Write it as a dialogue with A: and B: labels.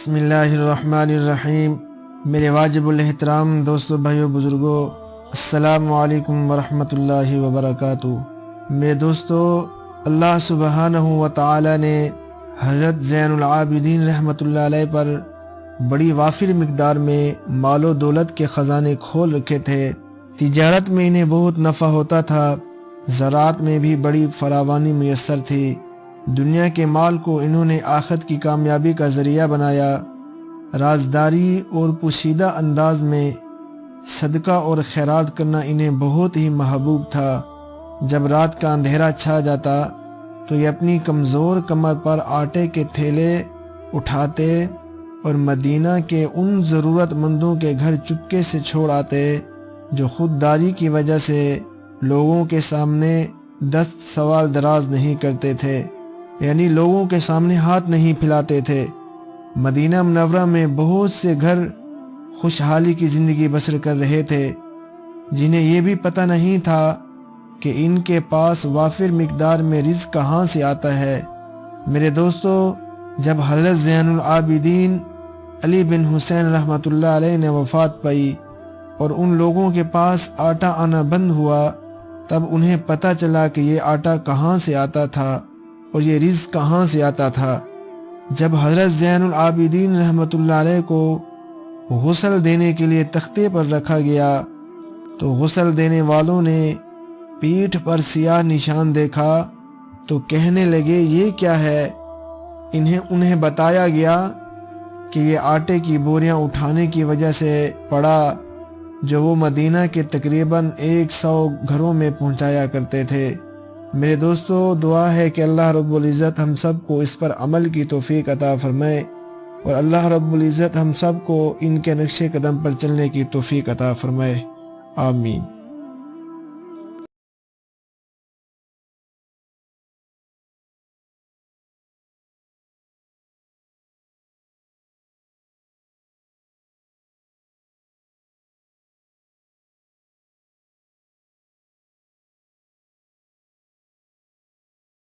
A: بسم اللہ الرحمن الرحیم۔ میرے واجب الاحترام دوستو، بھائیو، بزرگوں، السلام علیکم ورحمۃ اللہ وبرکاتہ۔ میرے دوستو، اللہ سبحانہ و تعالی نے حضرت زین العابدین رحمۃ اللہ علیہ پر بڑی وافر مقدار میں مال و دولت کے خزانے کھول رکھے تھے۔ تجارت میں انہیں بہت نفع ہوتا تھا، زراعت میں بھی بڑی فراوانی میسر تھی۔ دنیا کے مال کو انہوں نے آخرت کی کامیابی کا ذریعہ بنایا۔ رازداری اور پوشیدہ انداز میں صدقہ اور خیرات کرنا انہیں بہت ہی محبوب تھا۔ جب رات کا اندھیرا چھا جاتا تو یہ اپنی کمزور کمر پر آٹے کے تھیلے اٹھاتے اور مدینہ کے ان ضرورت مندوں کے گھر چپکے سے چھوڑ آتے جو خودداری کی وجہ سے لوگوں کے سامنے دست سوال دراز نہیں کرتے تھے، یعنی لوگوں کے سامنے ہاتھ نہیں پھیلاتے تھے۔ مدینہ منورہ میں بہت سے گھر خوشحالی کی زندگی بسر کر رہے تھے، جنہیں یہ بھی پتہ نہیں تھا کہ ان کے پاس وافر مقدار میں رزق کہاں سے آتا ہے۔ میرے دوستو، جب حضرت زین العابدین علی بن حسین رحمۃ اللہ علیہ نے وفات پائی اور ان لوگوں کے پاس آٹا آنا بند ہوا، تب انہیں پتہ چلا کہ یہ آٹا کہاں سے آتا تھا اور یہ رزق کہاں سے آتا تھا۔ جب حضرت زین العابدین رحمۃ اللہ علیہ کو غسل دینے کے لیے تختے پر رکھا گیا تو غسل دینے والوں نے پیٹھ پر سیاہ نشان دیکھا تو کہنے لگے، یہ کیا ہے؟ انہیں بتایا گیا کہ یہ آٹے کی بوریاں اٹھانے کی وجہ سے پڑا جو وہ مدینہ کے تقریباً 100 گھروں میں پہنچایا کرتے تھے۔ میرے دوستو، دعا ہے کہ اللہ رب العزت ہم سب کو اس پر عمل کی توفیق عطا فرمائے، اور اللہ رب العزت ہم سب کو ان کے نقش قدم پر چلنے کی توفیق عطا فرمائے۔ آمین۔